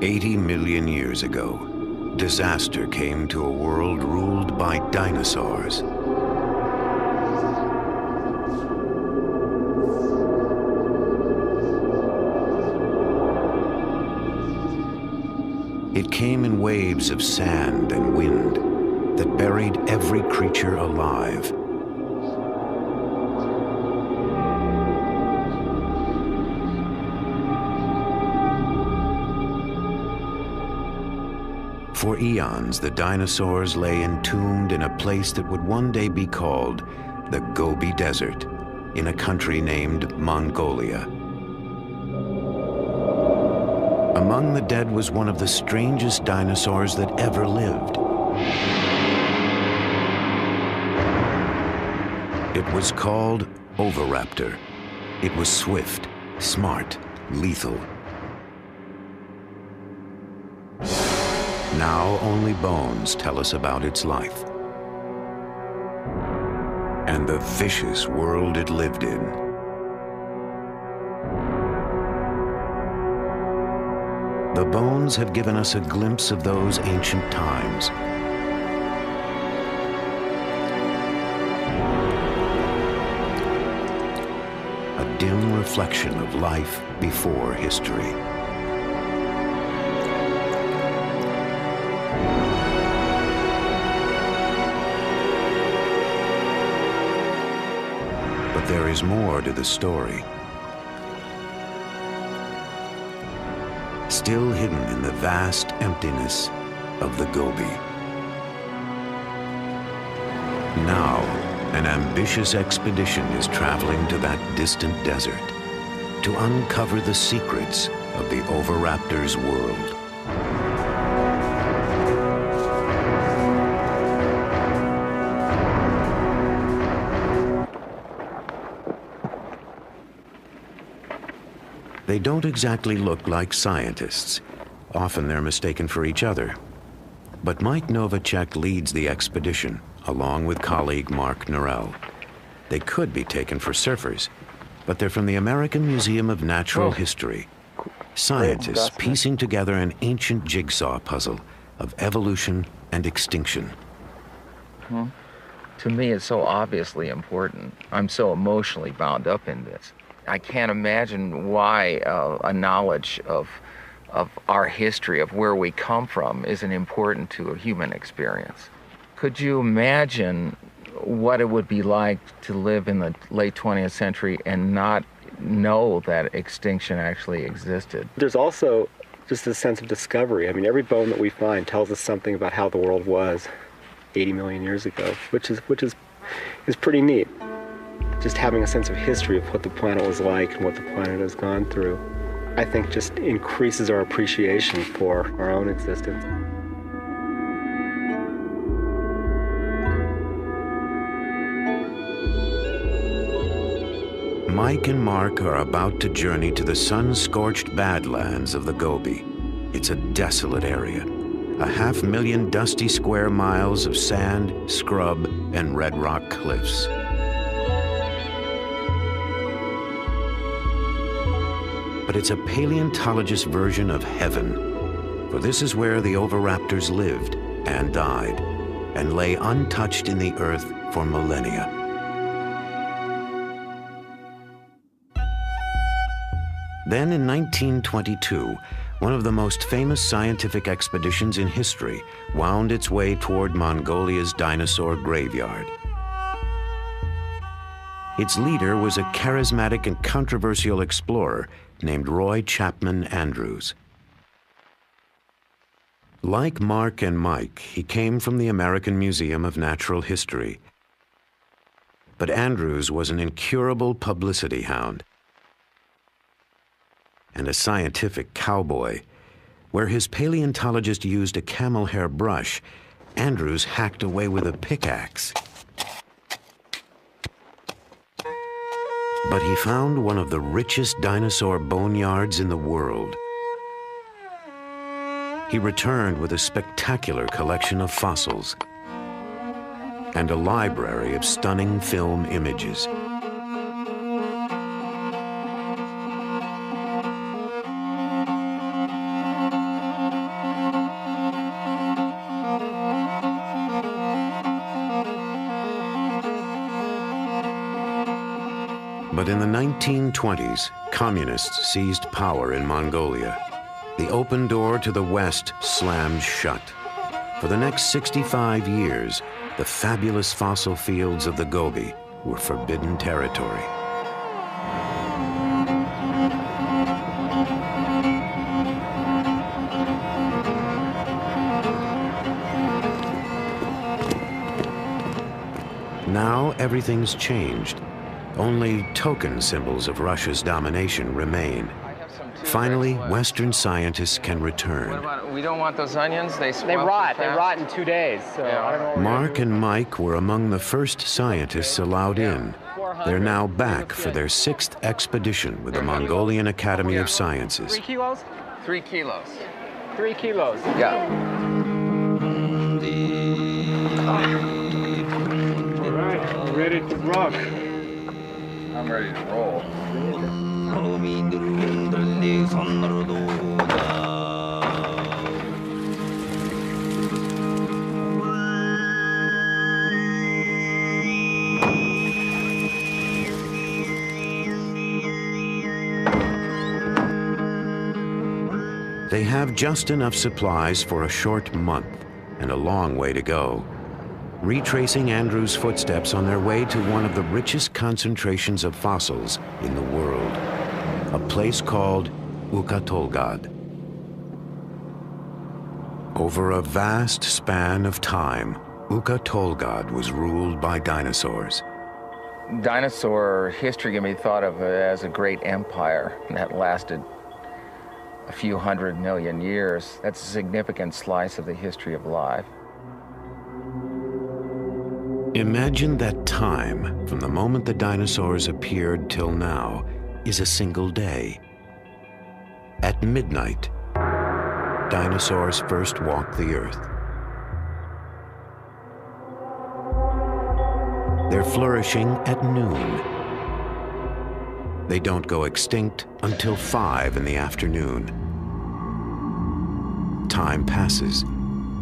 80 million years ago, disaster came to a world ruled by dinosaurs. It came in waves of sand and wind that buried every creature alive. For eons, the dinosaurs lay entombed in a place that would one day be called the Gobi Desert, in a country named Mongolia. Among the dead was one of the strangest dinosaurs that ever lived. It was called Oviraptor. It was swift, smart, lethal. Now only bones tell us about its life and the vicious world it lived in. The bones have given us a glimpse of those ancient times. A dim reflection of life before history. But there is more to the story. Still hidden in the vast emptiness of the Gobi. Now, an ambitious expedition is traveling to that distant desert to uncover the secrets of the Oviraptor's world. They don't exactly look like scientists. Often they're mistaken for each other. But Mike Novacek leads the expedition, along with colleague Mark Norell. They could be taken for surfers, but they're from the American Museum of Natural History. Scientists piecing together an ancient jigsaw puzzle of evolution and extinction. To me, it's so obviously important. I'm so emotionally bound up in this. I can't imagine why a knowledge of our history, of where we come from, isn't important to a human experience. Could you imagine what it would be like to live in the late 20th century and not know that extinction actually existed? There's also just a sense of discovery. I mean, every bone that we find tells us something about how the world was 80 million years ago, which is pretty neat. Just having a sense of history of what the planet was like and what the planet has gone through, I think just increases our appreciation for our own existence. Mike and Mark are about to journey to the sun-scorched badlands of the Gobi. It's a desolate area, 500,000 dusty square miles of sand, scrub, and red rock cliffs. But it's a paleontologist version of heaven, for this is where the Oviraptors lived and died, and lay untouched in the earth for millennia. Then in 1922, one of the most famous scientific expeditions in history wound its way toward Mongolia's dinosaur graveyard. Its leader was a charismatic and controversial explorer named Roy Chapman Andrews. Like Mark and Mike, he came from the American Museum of Natural History. But Andrews was an incurable publicity hound and a scientific cowboy. Where his paleontologist used a camel hair brush, Andrews hacked away with a pickaxe. But he found one of the richest dinosaur boneyards in the world. He returned with a spectacular collection of fossils and a library of stunning film images. But in the 1920s, communists seized power in Mongolia. The open door to the West slammed shut. For the next 65 years, the fabulous fossil fields of the Gobi were forbidden territory. Now everything's changed. Only token symbols of Russia's domination remain. Finally, Western scientists can return. What about, we don't want those onions? They rot. They rot in 2 days. So Yeah. I don't know. Mark and Mike were among the first scientists allowed in. They're now back for their 6th expedition with the Mongolian Academy of Sciences. 3 kilos? 3 kilos. 3 kilos. Yeah. All right, ready to rock. I'm ready to roll. They have just enough supplies for a short month and a long way to go. Retracing Andrew's footsteps on their way to one of the richest concentrations of fossils in the world, a place called Ukatolgad. Over a vast span of time, Ukatolgad was ruled by dinosaurs. Dinosaur history can be thought of as a great empire that lasted a few 100 million years. That's a significant slice of the history of life. Imagine that time from the moment the dinosaurs appeared till now is a single day. At midnight, dinosaurs first walked the earth. They're flourishing at noon. They don't go extinct until 5 in the afternoon. Time passes.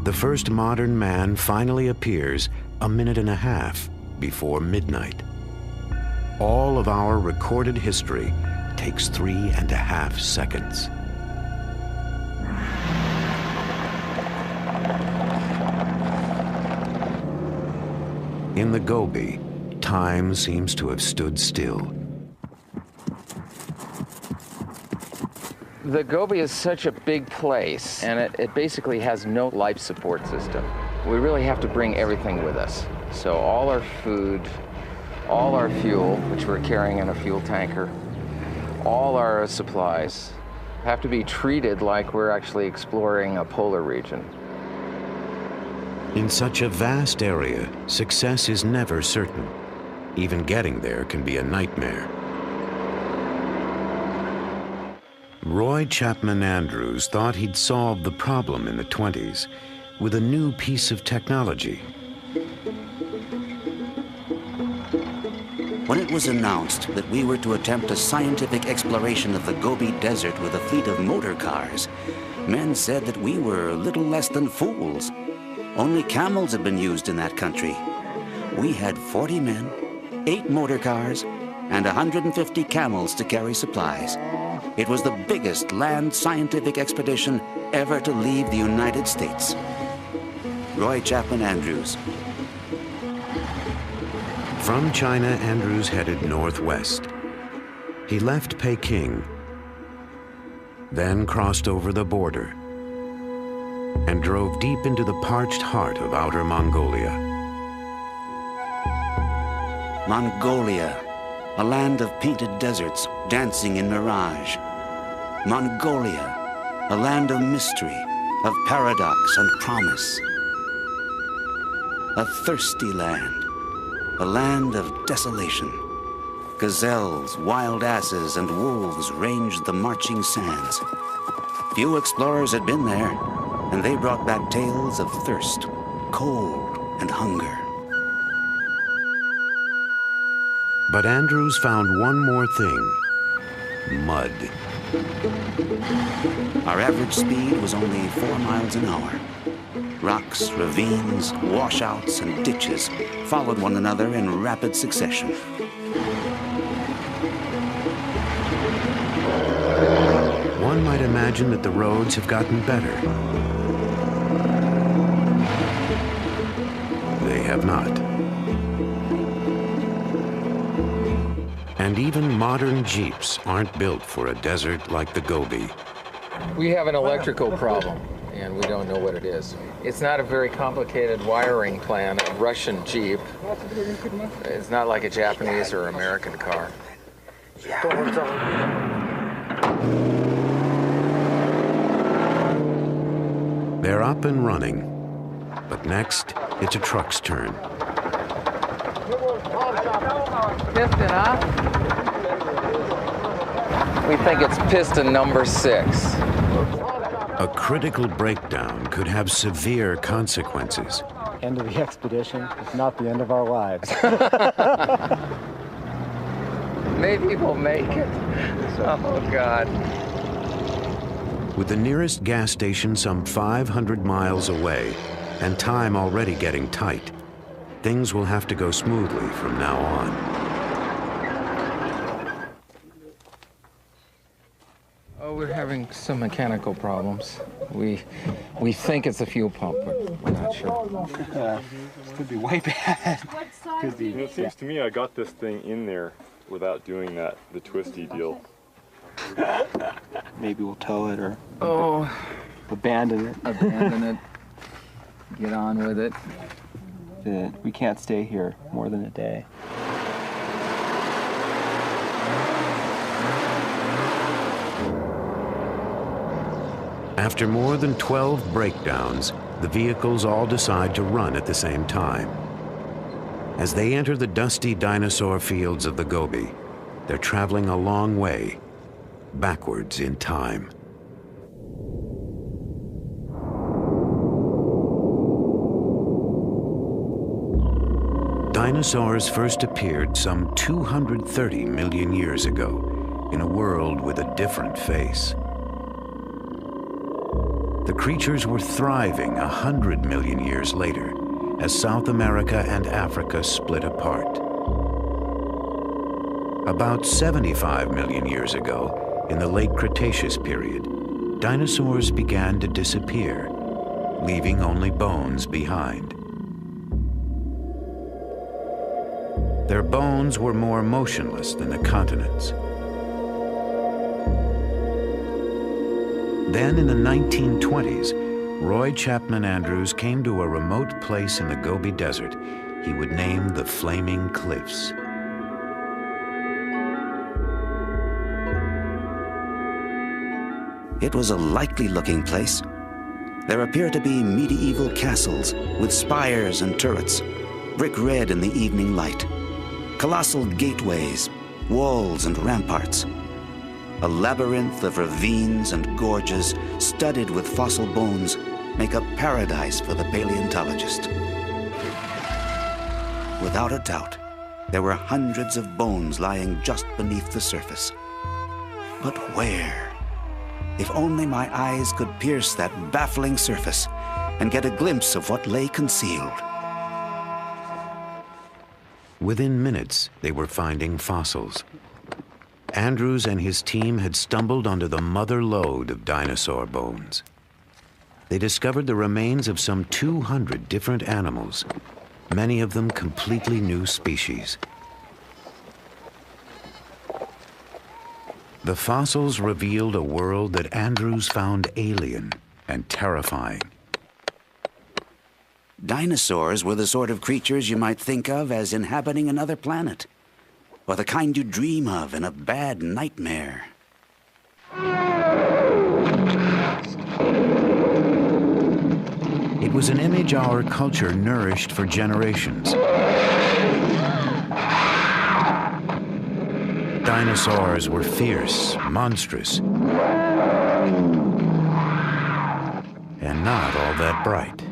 The first modern man finally appears a minute and a half before midnight. All of our recorded history takes 3.5 seconds. In the Gobi, time seems to have stood still. The Gobi is such a big place, and it basically has no life support system. We really have to bring everything with us. So all our food, all our fuel, which we're carrying in a fuel tanker, all our supplies have to be treated like we're actually exploring a polar region. In such a vast area, success is never certain. Even getting there can be a nightmare. Roy Chapman Andrews thought he'd solved the problem in the 20s with a new piece of technology. When it was announced that we were to attempt a scientific exploration of the Gobi Desert with a fleet of motor cars, men said that we were little less than fools. Only camels had been used in that country. We had 40 men, 8 motor cars, and 150 camels to carry supplies. It was the biggest land scientific expedition ever to leave the United States. Roy Chapman Andrews. From China, Andrews headed northwest. He left Peking, then crossed over the border, and drove deep into the parched heart of outer Mongolia. Mongolia, a land of painted deserts dancing in mirage. Mongolia, a land of mystery, of paradox and promise. A thirsty land, a land of desolation. Gazelles, wild asses, and wolves ranged the marching sands. Few explorers had been there, and they brought back tales of thirst, cold, and hunger. But Andrews found one more thing: mud. Our average speed was only 4 miles an hour. Rocks, ravines, washouts, and ditches followed one another in rapid succession. one might imagine that the roads have gotten better. They have not. And even modern Jeeps aren't built for a desert like the Gobi. We have an electrical problem, and we don't know what it is. It's not a very complicated wiring plan. A Russian Jeep, it's not like a Japanese or American car. They're up and running, but next, it's a truck's turn. Piston, huh? We think it's piston number 6. A critical breakdown could have severe consequences. End of the expedition, if not the end of our lives. Maybe we'll make it. Oh, God. With the nearest gas station some 500 miles away and time already getting tight, things will have to go smoothly from now on. Oh, we're having some mechanical problems. We think it's a fuel pump, but we're not sure. This could be way bad. Could be. It seems to me I got this thing in there without doing the twisty deal. Maybe we'll tow it or Abandon it. Get on with it. We can't stay here more than a day. After more than 12 breakdowns, the vehicles all decide to run at the same time. As they enter the dusty dinosaur fields of the Gobi, they're traveling a long way, backwards in time. Dinosaurs first appeared some 230 million years ago in a world with a different face. The creatures were thriving 100 million years later as South America and Africa split apart. About 75 million years ago, in the late Cretaceous period, dinosaurs began to disappear, leaving only bones behind. Their bones were more motionless than the continents. Then in the 1920s, Roy Chapman Andrews came to a remote place in the Gobi Desert he would name the Flaming Cliffs. It was a likely-looking place. There appeared to be medieval castles with spires and turrets, brick red in the evening light, colossal gateways, walls and ramparts. A labyrinth of ravines and gorges studded with fossil bones make a paradise for the paleontologist. Without a doubt, there were hundreds of bones lying just beneath the surface. But where? If only my eyes could pierce that baffling surface and get a glimpse of what lay concealed. Within minutes, they were finding fossils. Andrews and his team had stumbled onto the mother lode of dinosaur bones. They discovered the remains of some 200 different animals, many of them completely new species. The fossils revealed a world that Andrews found alien and terrifying. Dinosaurs were the sort of creatures you might think of as inhabiting another planet, or the kind you dream of in a bad nightmare. It was an image our culture nourished for generations. Dinosaurs were fierce, monstrous, and not all that bright.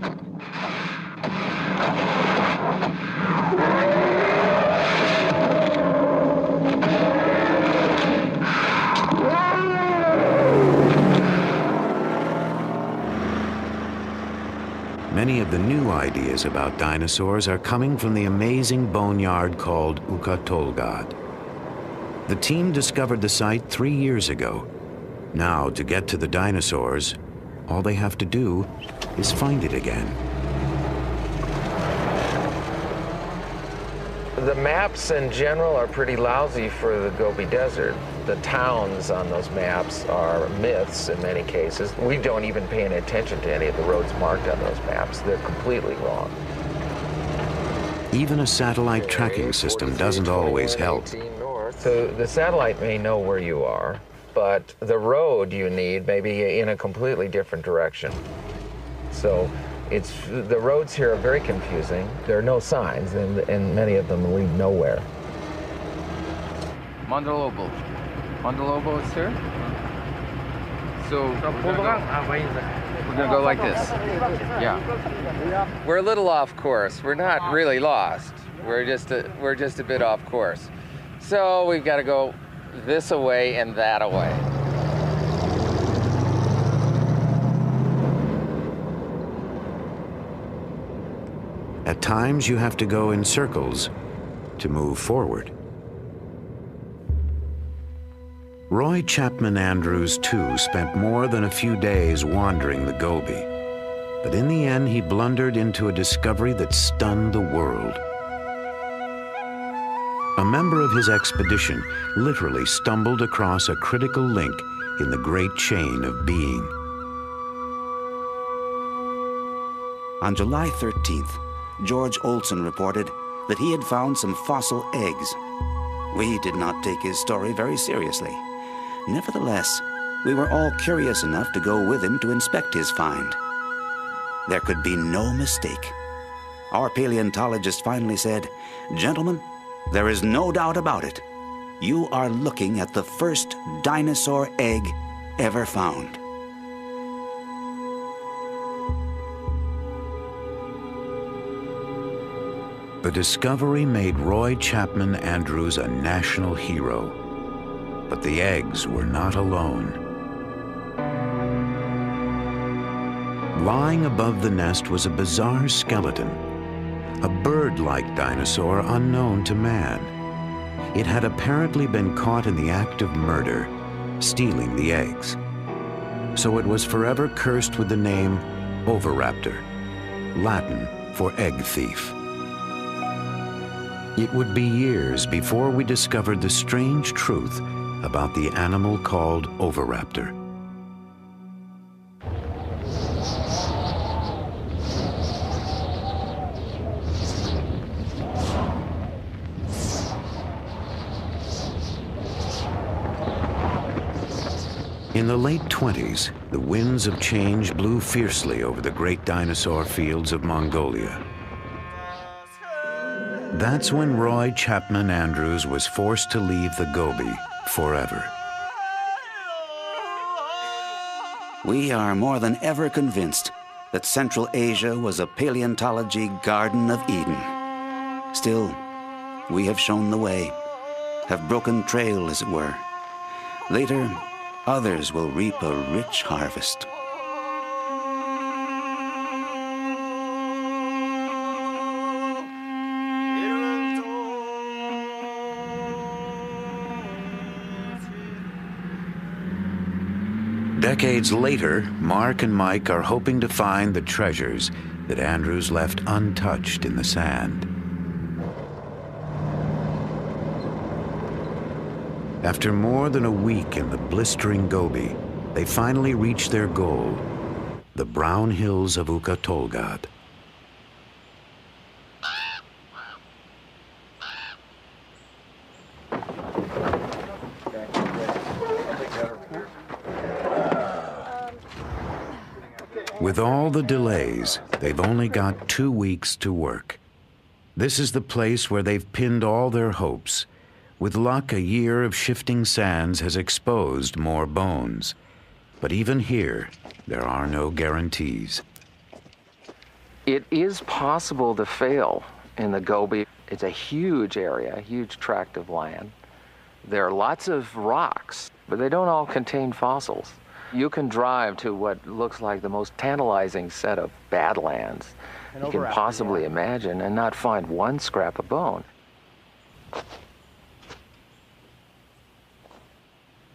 Many of the new ideas about dinosaurs are coming from the amazing boneyard called Ukatolgad. The team discovered the site 3 years ago. Now, to get to the dinosaurs, all they have to do is find it again. The maps in general are pretty lousy for the Gobi Desert. The towns on those maps are myths in many cases. We don't even pay any attention to any of the roads marked on those maps. They're completely wrong. Even a satellite tracking system doesn't always help. So the satellite may know where you are, but the road you need may be in a completely different direction. So the roads here are very confusing. There are no signs, and many of them lead nowhere. Mandalobo. Mandalobo is here. So we're gonna go like this. Yeah. We're a little off course. We're not really lost. We're just a bit off course. So we've got to go this away and that away. At times, you have to go in circles to move forward. Roy Chapman Andrews, too, spent more than a few days wandering the Gobi. But in the end, he blundered into a discovery that stunned the world. A member of his expedition literally stumbled across a critical link in the great chain of being. On July 13th, George Olson reported that he had found some fossil eggs. We did not take his story very seriously. Nevertheless, we were all curious enough to go with him to inspect his find. There could be no mistake. Our paleontologist finally said, "Gentlemen, there is no doubt about it. You are looking at the first dinosaur egg ever found." The discovery made Roy Chapman Andrews a national hero. But the eggs were not alone. Lying above the nest was a bizarre skeleton, a bird-like dinosaur unknown to man. It had apparently been caught in the act of murder, stealing the eggs. So it was forever cursed with the name Oviraptor, Latin for egg thief. It would be years before we discovered the strange truth about the animal called Oviraptor. In the late 20s, the winds of change blew fiercely over the great dinosaur fields of Mongolia. That's when Roy Chapman Andrews was forced to leave the Gobi forever. We are more than ever convinced that Central Asia was a paleontology Garden of Eden. Still, we have shown the way, have broken trail, as it were. Later, others will reap a rich harvest. Decades later, Mark and Mike are hoping to find the treasures that Andrews left untouched in the sand. After more than a week in the blistering Gobi, they finally reach their goal, the brown hills of Ukatolgad. With all the delays, they've only got 2 weeks to work. This is the place where they've pinned all their hopes. With luck, a year of shifting sands has exposed more bones. But even here, there are no guarantees. It is possible to fail in the Gobi. It's a huge area, a huge tract of land. There are lots of rocks, but they don't all contain fossils. You can drive to what looks like the most tantalizing set of badlands you can possibly imagine and not find one scrap of bone.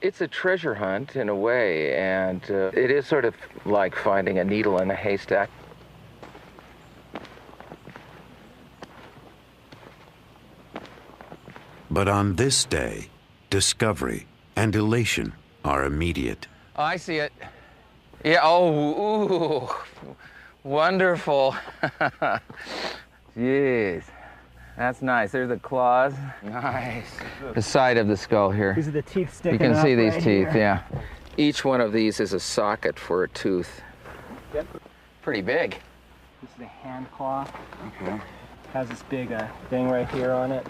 It's a treasure hunt in a way, and it is sort of like finding a needle in a haystack. But on this day, discovery and elation are immediate. Oh, I see it. Yeah, oh, ooh, wonderful. Jeez, that's nice. There's the claws. Nice. The side of the skull here. These are the teeth sticking You can up see these right teeth, here. yeah. Each one of these is a socket for a tooth. Yep. Pretty big. This is the hand claw. Okay. Has this big thing right here on it.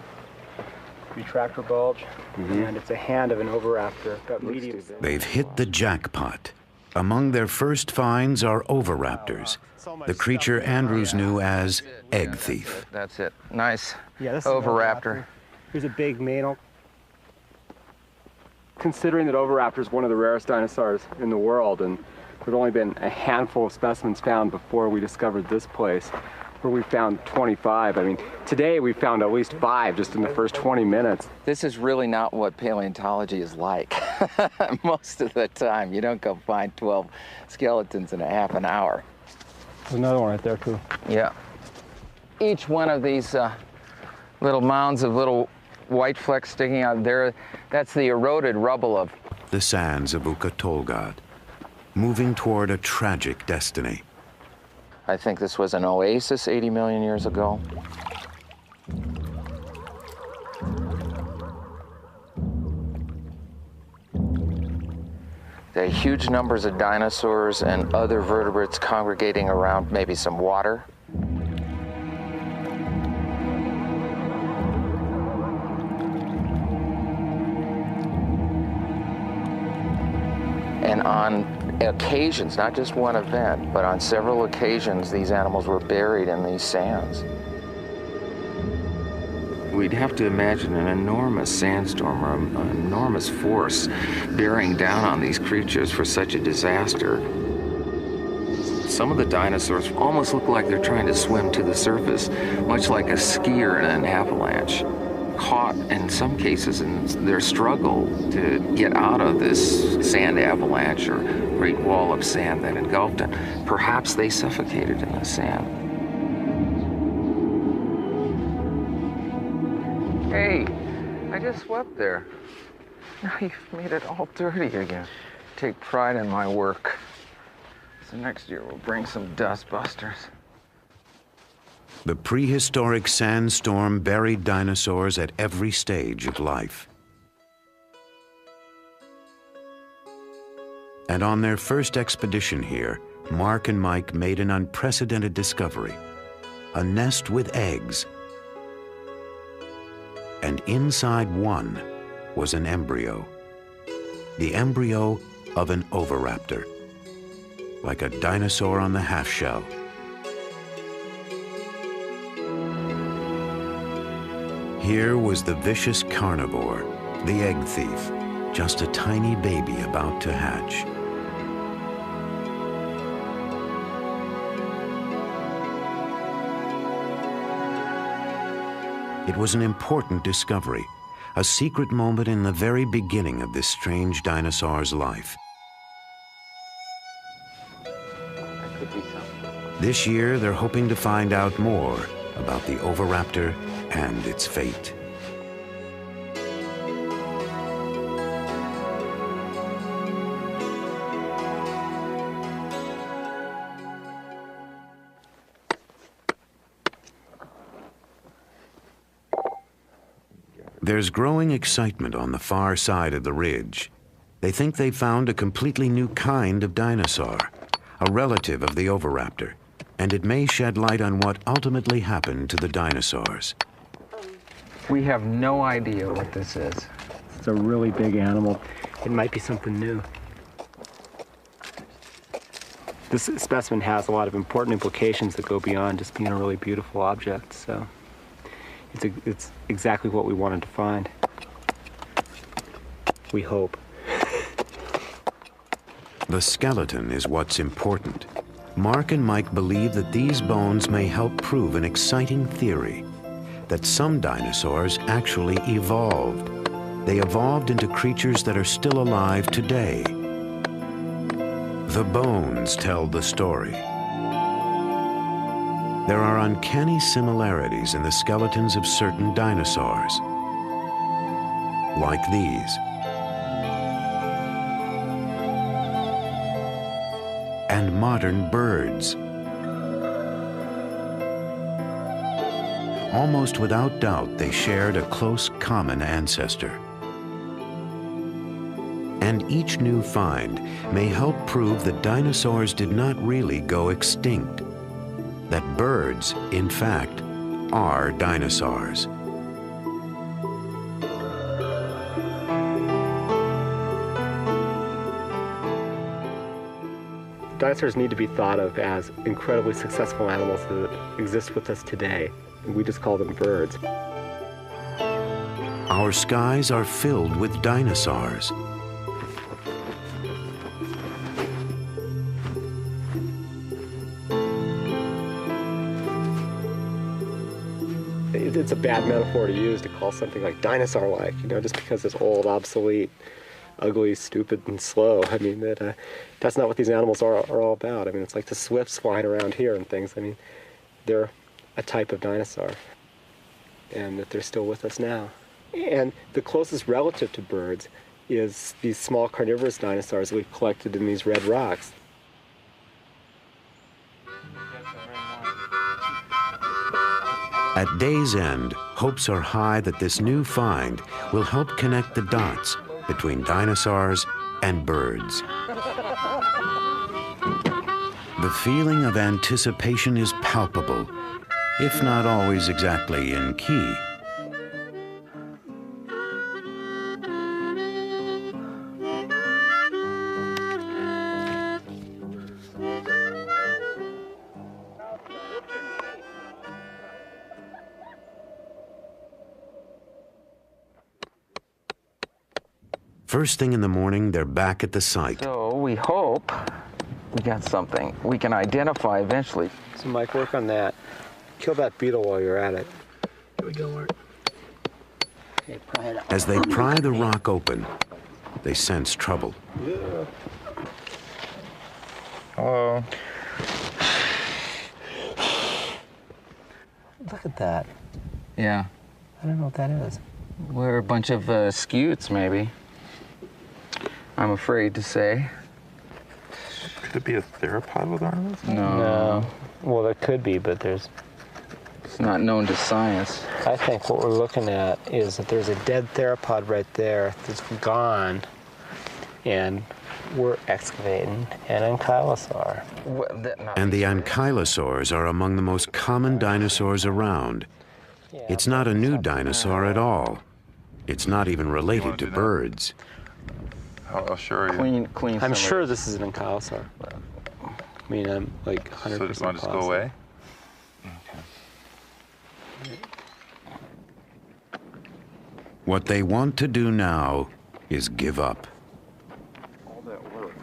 Retractor bulge. And it's a hand of an oviraptor. Got medium. They've hit the jackpot. Among their first finds are oviraptors, the creature Andrews knew as egg thief. That's it. Nice. Yeah, this is an Oviraptor. Here's a big male. Considering that Oviraptor is one of the rarest dinosaurs in the world, and there'd only been a handful of specimens found before we discovered this place, where we found 25. I mean, today we found at least 5 just in the first 20 minutes. This is really not what paleontology is like. Most of the time, you don't go find 12 skeletons in a half an hour. There's another one right there too. Yeah. Each one of these little mounds of little white flecks sticking out there, that's the eroded rubble of The sands of Ukatolgad, moving toward a tragic destiny. I think this was an oasis 80 million years ago. There are huge numbers of dinosaurs and other vertebrates congregating around maybe some water. And on occasions, not just one event, but on several occasions, these animals were buried in these sands. We'd have to imagine an enormous sandstorm or an enormous force bearing down on these creatures for such a disaster. Some of the dinosaurs almost look like they're trying to swim to the surface, much like a skier in an avalanche, caught in some cases in their struggle to get out of this sand avalanche or great wall of sand that engulfed them. Perhaps they suffocated in the sand. Hey, I just swept there. Now you've made it all dirty again. Take pride in my work. So next year we'll bring some dust busters. The prehistoric sandstorm buried dinosaurs at every stage of life. And on their first expedition here, Mark and Mike made an unprecedented discovery: a nest with eggs. And inside one was an embryo. The embryo of an oviraptor, like a dinosaur on the half-shell. Here was the vicious carnivore, the egg thief, just a tiny baby about to hatch. It was an important discovery, a secret moment in the very beginning of this strange dinosaur's life. This year, they're hoping to find out more about the oviraptor and its fate. There's growing excitement on the far side of the ridge. They think they've found a completely new kind of dinosaur, a relative of the oviraptor, and it may shed light on what ultimately happened to the dinosaurs. We have no idea what this is. It's a really big animal. It might be something new. This specimen has a lot of important implications that go beyond just being a really beautiful object, so it's exactly what we wanted to find. We hope. The skeleton is what's important. Mark and Mike believe that these bones may help prove an exciting theory, that some dinosaurs actually evolved they evolved into creatures that are still alive today. The bones tell the story. There are uncanny similarities in the skeletons of certain dinosaurs, like these. And modern birds. Almost without doubt, they shared a close common ancestor. And each new find may help prove that dinosaurs did not really go extinct, that birds, in fact, are dinosaurs. Dinosaurs need to be thought of as incredibly successful animals that exist with us today. We just call them birds. Our skies are filled with dinosaurs. It's a bad metaphor to use to call something like dinosaur-like, you know, just because it's old, obsolete, ugly, stupid, and slow. I mean, that's not what these animals are all about. I mean, it's like the swifts flying around here and things. I mean, they're a type of dinosaur, and that they're still with us now. And the closest relative to birds is these small carnivorous dinosaurs that we've collected in these red rocks. At day's end, hopes are high that this new find will help connect the dots between dinosaurs and birds. The feeling of anticipation is palpable, if not always exactly in key. First thing in the morning, they're back at the site. So we hope we got something we can identify eventually. So Mike, work on that. Kill that beetle while you're at it. Here we go, Mark. Okay, pry it out. As they pry the rock open, they sense trouble. Yeah. Hello. Look at that. Yeah. I don't know what that is. We're a bunch of scutes, maybe. I'm afraid to say. Could it be a theropod with arms? No. Well, there could be, but It's not known to science. I think what we're looking at is that there's a dead theropod right there that's gone, and we're excavating an ankylosaur. And the ankylosaurs are among the most common dinosaurs around. It's not a new dinosaur at all. It's not even related to birds. How sure are you? Clean. I'm sure this is an ankylosaur. I mean, I'm like 100% So do you want to just go positive. away? What they want to do now is give up. All that work.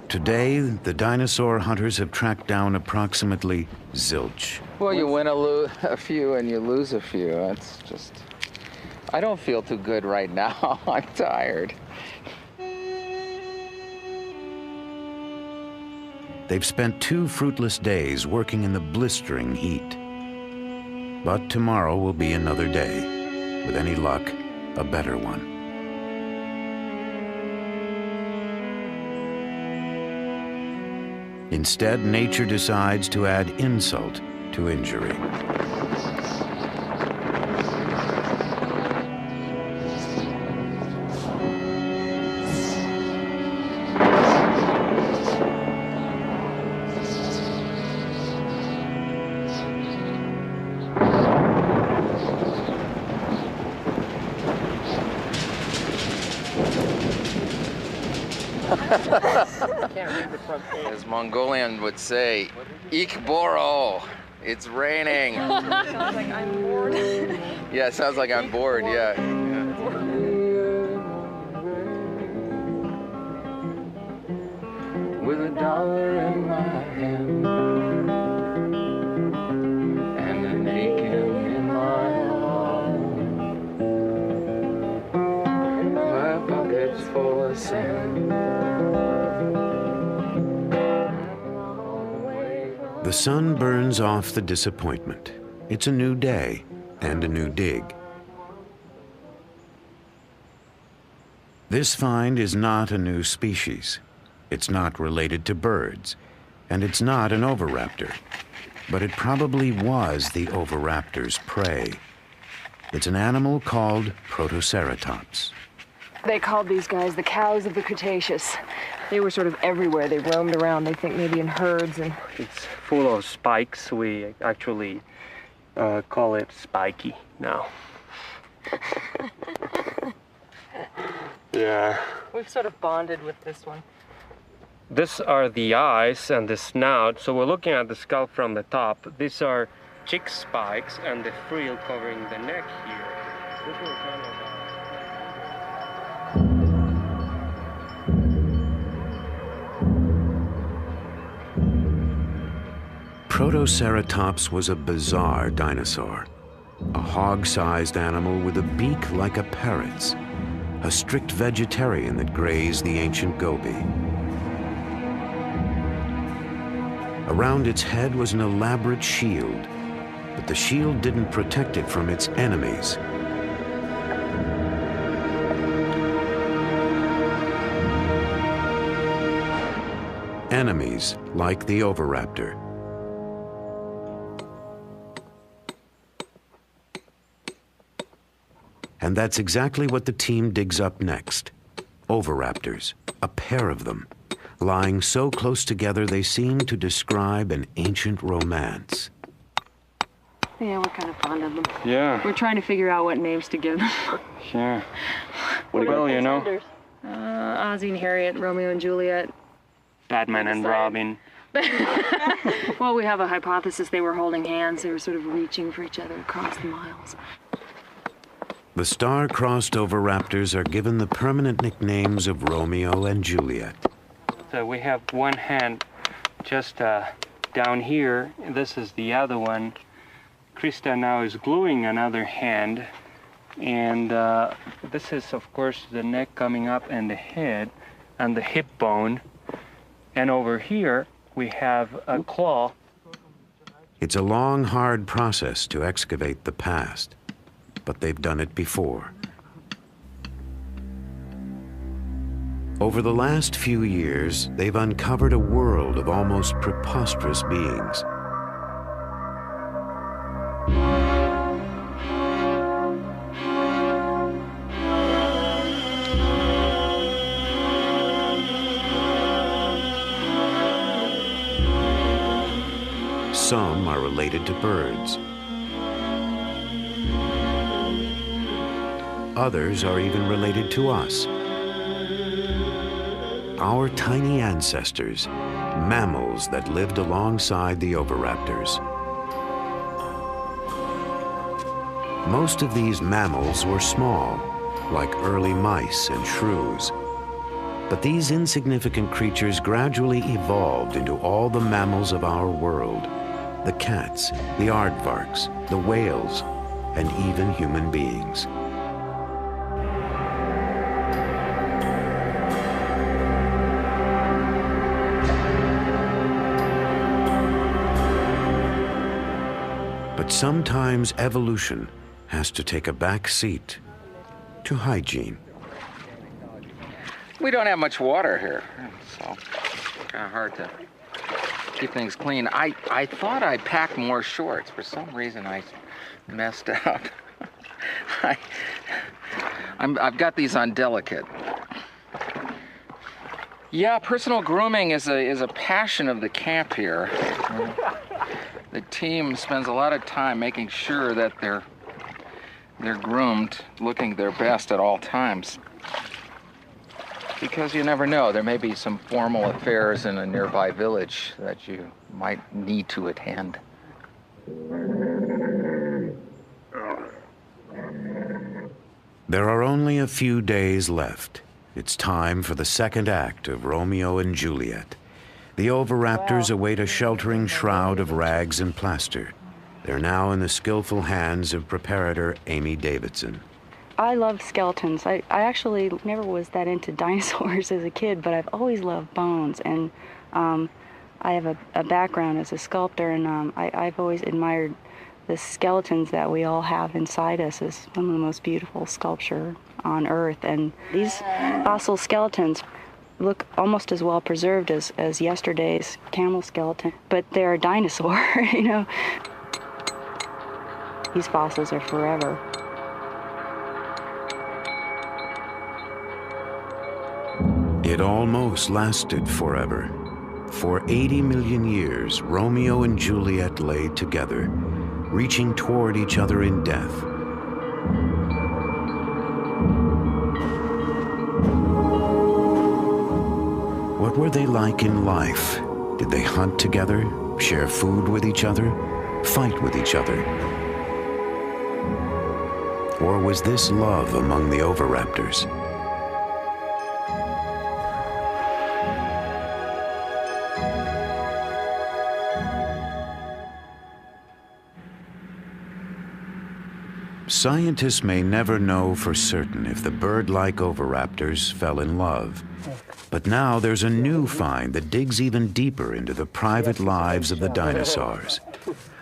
Today, the dinosaur hunters have tracked down approximately zilch. Well, you win a few and you lose a few. That's just... I don't feel too good right now. I'm tired. They've spent 2 fruitless days working in the blistering heat. But tomorrow will be another day. With any luck, a better one. Instead, nature decides to add insult to injury. As Mongolian would say, Ik Boro, it's raining. Sounds like I'm bored. Yeah, it sounds like I'm bored, yeah. With $1 in my The sun burns off the disappointment. It's a new day and a new dig. This find is not a new species. It's not related to birds, and it's not an oviraptor, but it probably was the oviraptor's prey. It's an animal called Protoceratops. They called these guys the cows of the Cretaceous. They were sort of everywhere. They roamed around, they think maybe in herds. And It's full of spikes. We actually call it spiky now. Yeah. we've sort of bonded with this one. These are the eyes and the snout. So we're looking at the skull from the top. These are cheek spikes and the frill covering the neck here. This will kind of Protoceratops was a bizarre dinosaur, a hog-sized animal with a beak like a parrot's, a strict vegetarian that grazed the ancient Gobi. Around its head was an elaborate shield, but the shield didn't protect it from its enemies. Enemies like the oviraptor. And that's exactly what the team digs up next. Oviraptors, a pair of them, lying so close together they seem to describe an ancient romance. Yeah, we're kind of fond of them. Yeah. We're trying to figure out what names to give them. Yeah. Well, you know. Ozzie and Harriet, Romeo and Juliet. Batman and Robin. Well, we have a hypothesis they were holding hands. They were sort of reaching for each other across the miles. The star-crossed oviraptors are given the permanent nicknames of Romeo and Juliet. So we have one hand just down here. This is the other one. Krista now is gluing another hand. And this is, of course, the neck coming up and the head and the hip bone. And over here, we have a claw. It's a long, hard process to excavate the past, but they've done it before. Over the last few years, they've uncovered a world of almost preposterous beings. Some are related to birds. Others are even related to us. Our tiny ancestors, mammals that lived alongside the oviraptors. Most of these mammals were small, like early mice and shrews. But these insignificant creatures gradually evolved into all the mammals of our world: the cats, the aardvarks, the whales, and even human beings. But sometimes evolution has to take a back seat to hygiene. We don't have much water here, so it's kind of hard to keep things clean. I thought I packed more shorts. For some reason, I messed up. I've got these on delicate. Yeah, personal grooming is a passion of the camp here. The team spends a lot of time making sure that they're groomed, looking their best at all times. Because you never know, there may be some formal affairs in a nearby village that you might need to attend. There are only a few days left. It's time for the second act of Romeo and Juliet. The oviraptors await a sheltering shroud of rags and plaster. They're now in the skillful hands of preparator Amy Davidson. I love skeletons. I actually never was that into dinosaurs as a kid, but I've always loved bones. And I have a background as a sculptor, and I've always admired the skeletons that we all have inside us as some of the most beautiful sculpture on Earth. And these fossil skeletons look almost as well preserved as yesterday's camel skeleton, but they're a dinosaur, you know. These fossils are forever. It almost lasted forever. For 80 million years, Romeo and Juliet lay together, reaching toward each other in death. What were they like in life? Did they hunt together, share food with each other, fight with each other? Or was this love among the oviraptors? Scientists may never know for certain if the bird-like oviraptors fell in love. But now there's a new find that digs even deeper into the private lives of the dinosaurs,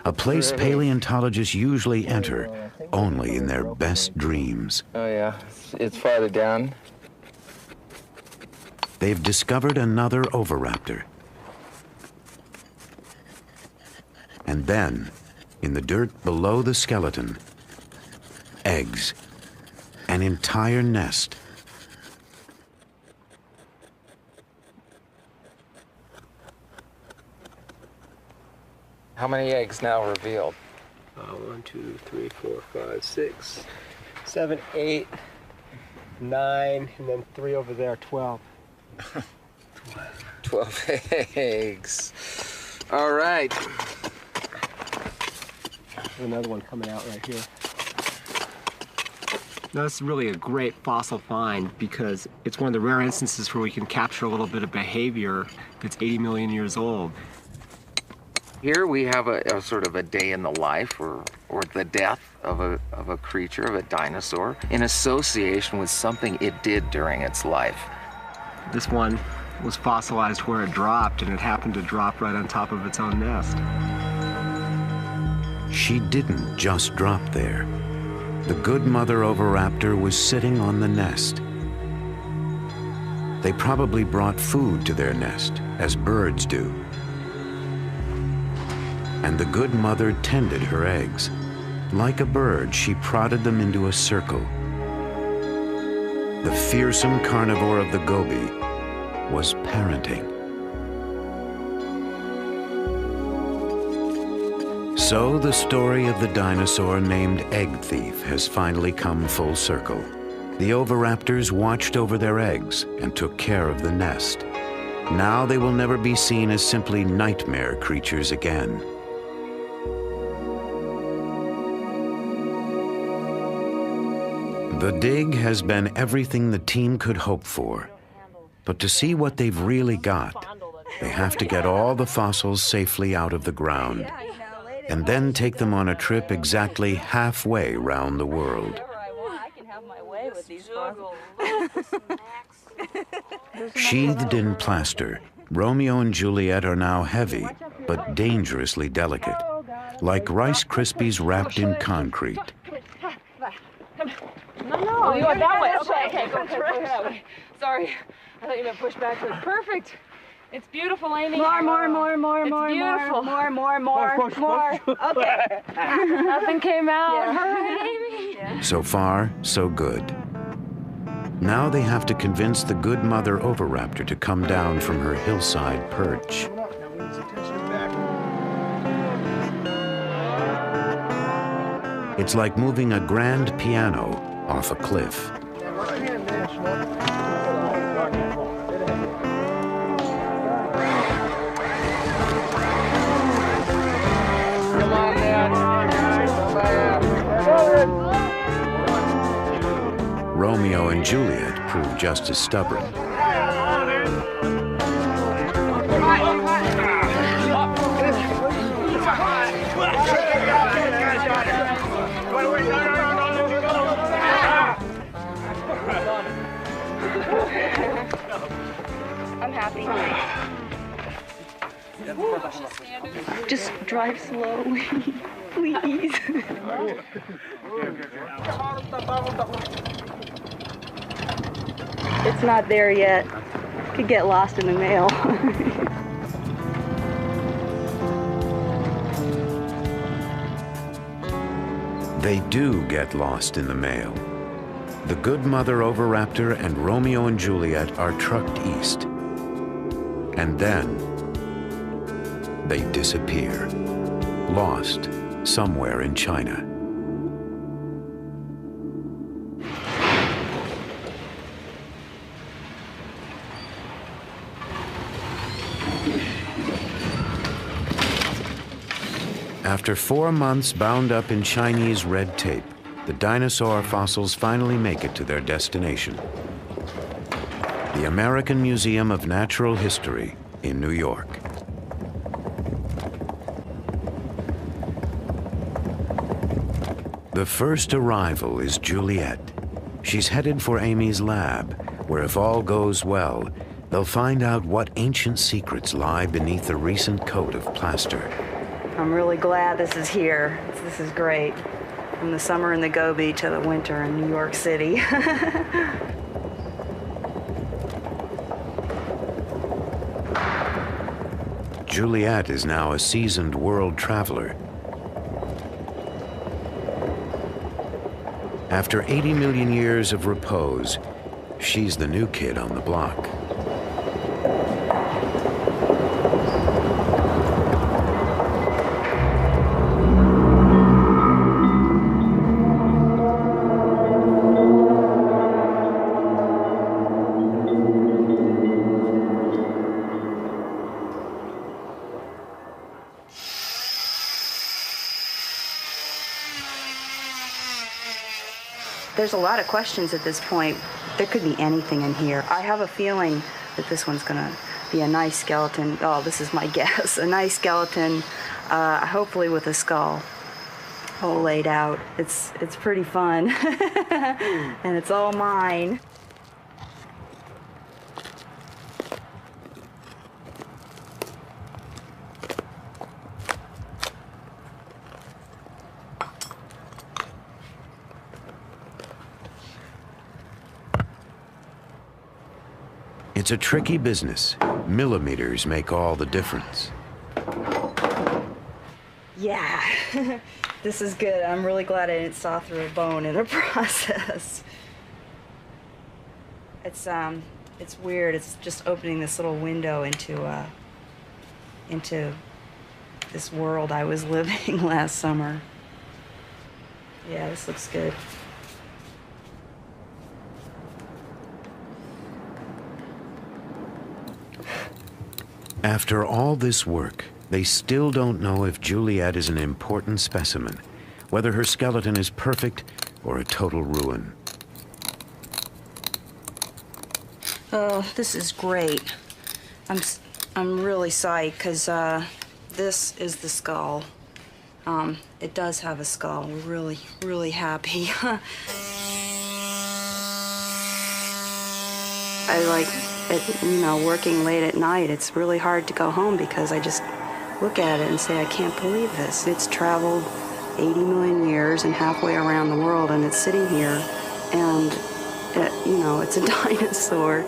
a place paleontologists usually enter only in their best dreams. Oh yeah, it's farther down. They've discovered another oviraptor. And then, in the dirt below the skeleton, eggs, an entire nest. How many eggs now revealed? 1, 2, 3, 4, 5, 6, 7, 8, 9, and then 3 over there, 12. 12 eggs. All right. There's another one coming out right here. Now, this is really a great fossil find because it's one of the rare instances where we can capture a little bit of behavior that's 80 million years old. Here we have a sort of a day in the life or the death of a creature, of a dinosaur, in association with something it did during its life. This one was fossilized where it dropped, and it happened to drop right on top of its own nest. She didn't just drop there. The good mother oviraptor was sitting on the nest. They probably brought food to their nest, as birds do. And the good mother tended her eggs. Like a bird, she prodded them into a circle. The fearsome carnivore of the Gobi was parenting. So the story of the dinosaur named Egg Thief has finally come full circle. The oviraptors watched over their eggs and took care of the nest. Now they will never be seen as simply nightmare creatures again. The dig has been everything the team could hope for. But to see what they've really got, they have to get all the fossils safely out of the ground, and then take them on a trip exactly halfway round the world. Sheathed in plaster, Romeo and Juliet are now heavy, but dangerously delicate, like Rice Krispies wrapped in concrete. No, you went that way. Okay, go that way. Sorry, I thought you meant push backwards. Perfect. It's beautiful, Amy. More. It's beautiful. More. Okay. Nothing came out. Yeah. All right, Amy. Yeah. So far, so good. Now they have to convince the good mother oviraptor to come down from her hillside perch. It's like moving a grand piano off a cliff. Romeo and Juliet proved just as stubborn. I'm happy. Just drive slowly, please. It's not there yet. Could get lost in the mail. They do get lost in the mail. The good mother oviraptor and Romeo and Juliet are trucked east. And then they disappear, lost somewhere in China. After 4 months bound up in Chinese red tape, the dinosaur fossils finally make it to their destination, the American Museum of Natural History in New York. The first arrival is Juliet. She's headed for Amy's lab, where if all goes well, they'll find out what ancient secrets lie beneath the recent coat of plaster. I'm really glad this is here. This is great. From the summer in the Gobi to the winter in New York City. Juliet is now a seasoned world traveler. After 80 million years of repose, she's the new kid on the block. There's a lot of questions at this point. There could be anything in here. I have a feeling that this one's gonna be a nice skeleton. Oh, this is my guess. A nice skeleton, hopefully with a skull all laid out. It's pretty fun. And it's all mine. It's a tricky business. Millimeters make all the difference. Yeah, this is good. I'm really glad I didn't saw through a bone in the process. It's weird. It's just opening this little window into this world I was living last summer. Yeah, this looks good. After all this work, they still don't know if Juliet is an important specimen, whether her skeleton is perfect or a total ruin. Oh, this is great. I'm really psyched because this is the skull. It does have a skull. We're really, really happy. I like it, you know, working late at night. It's really hard to go home because I just look at it and say, I can't believe this. It's traveled 80 million years and halfway around the world, and it's sitting here, and you know, it's a dinosaur.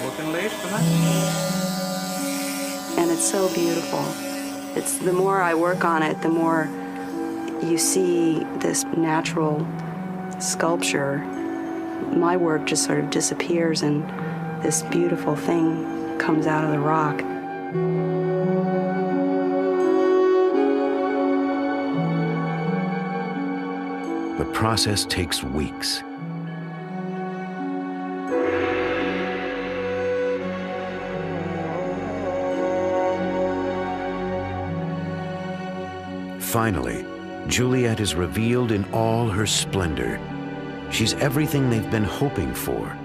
Working late tonight? And it's so beautiful. It's the more I work on it, the more you see this natural sculpture. My work just sort of disappears and this beautiful thing comes out of the rock. The process takes weeks. Finally, Juliet is revealed in all her splendor. She's everything they've been hoping for.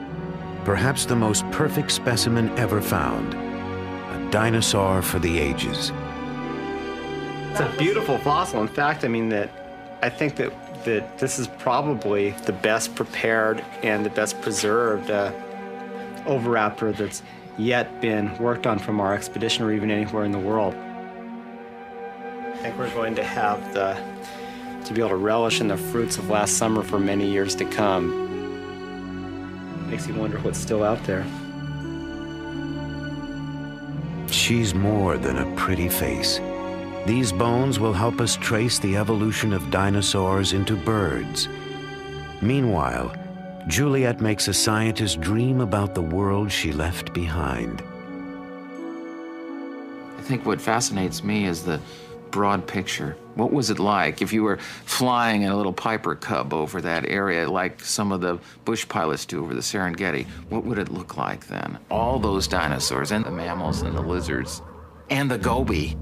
Perhaps the most perfect specimen ever found. A dinosaur for the ages. It's a beautiful fossil. In fact, I mean, I think that this is probably the best prepared and the best preserved oviraptor that's yet been worked on from our expedition or even anywhere in the world. I think we're going to have to be able to relish in the fruits of last summer for many years to come. Makes you wonder what's still out there. She's more than a pretty face. These bones will help us trace the evolution of dinosaurs into birds. Meanwhile, Juliet makes a scientist dream about the world she left behind. I think what fascinates me is the broad picture. What was it like if you were flying in a little Piper Cub over that area like some of the bush pilots do over the Serengeti? What would it look like then? All those dinosaurs and the mammals and the lizards and the goby.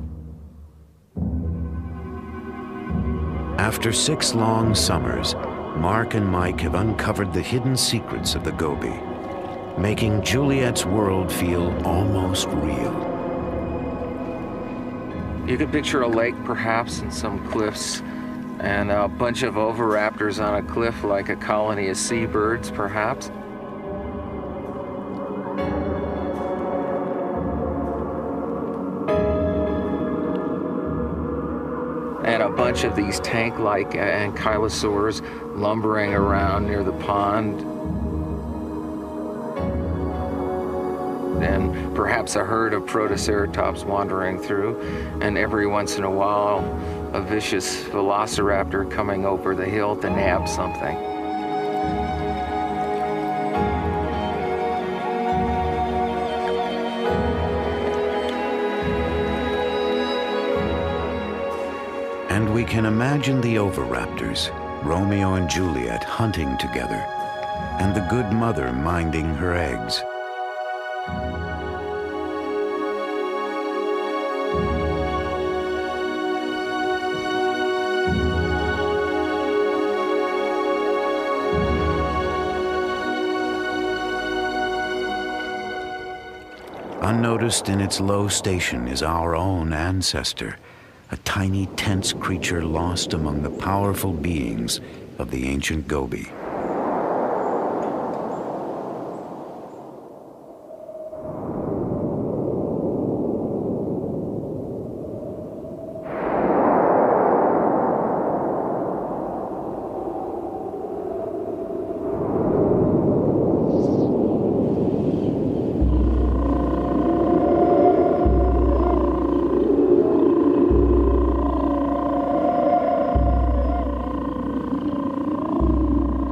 After 6 long summers, Mark and Mike have uncovered the hidden secrets of the goby, making Juliet's world feel almost real. You could picture a lake, perhaps, and some cliffs, and a bunch of oviraptors on a cliff like a colony of seabirds, perhaps. And a bunch of these tank-like ankylosaurs lumbering around near the pond. And perhaps a herd of protoceratops wandering through, and every once in a while, a vicious velociraptor coming over the hill to nab something. And we can imagine the oviraptors, Romeo and Juliet hunting together, and the good mother minding her eggs. Unnoticed in its low station is our own ancestor, a tiny, tense creature lost among the powerful beings of the ancient goby.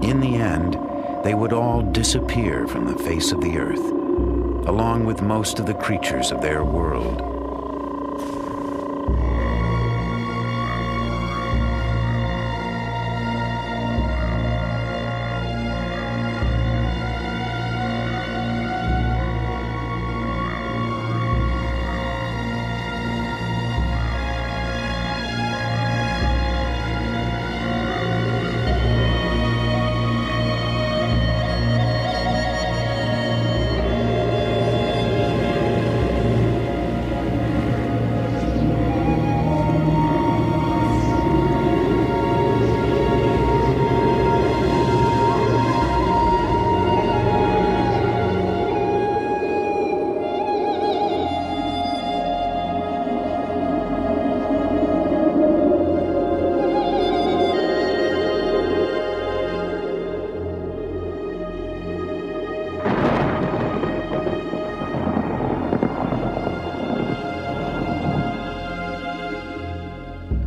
In the end, they would all disappear from the face of the earth, along with most of the creatures of their world.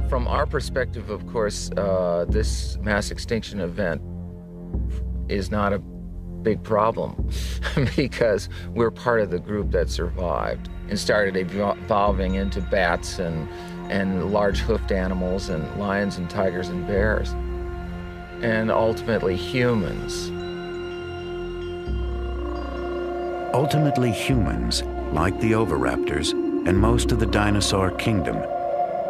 From our perspective, of course, this mass extinction event is not a big problem because we're part of the group that survived and started evolving into bats and large hoofed animals and lions and tigers and bears, and ultimately humans. Ultimately, humans, like the oviraptors and most of the dinosaur kingdom,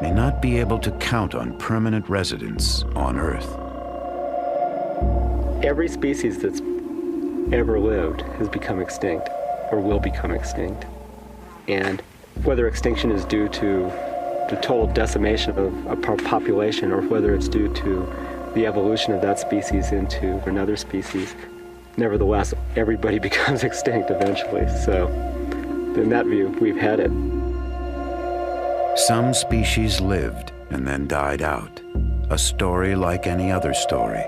may not be able to count on permanent residence on Earth. Every species that's ever lived has become extinct or will become extinct. And whether extinction is due to the total decimation of a population or whether it's due to the evolution of that species into another species, nevertheless, everybody becomes extinct eventually. So in that view, we've had it. Some species lived and then died out, a story like any other story.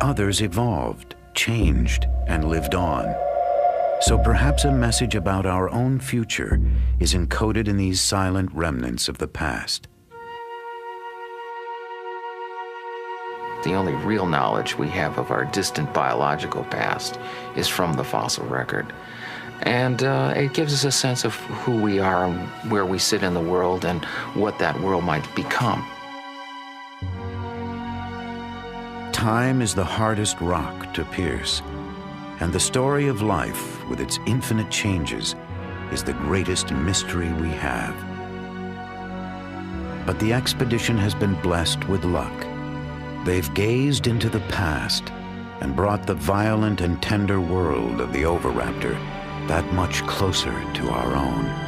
Others evolved, changed, and lived on. So perhaps a message about our own future is encoded in these silent remnants of the past. The only real knowledge we have of our distant biological past is from the fossil record. And it gives us a sense of who we are and where we sit in the world and what that world might become. Time is the hardest rock to pierce, and the story of life, with its infinite changes, is the greatest mystery we have. But the expedition has been blessed with luck. They've gazed into the past and brought the violent and tender world of the oviraptor that much closer to our own.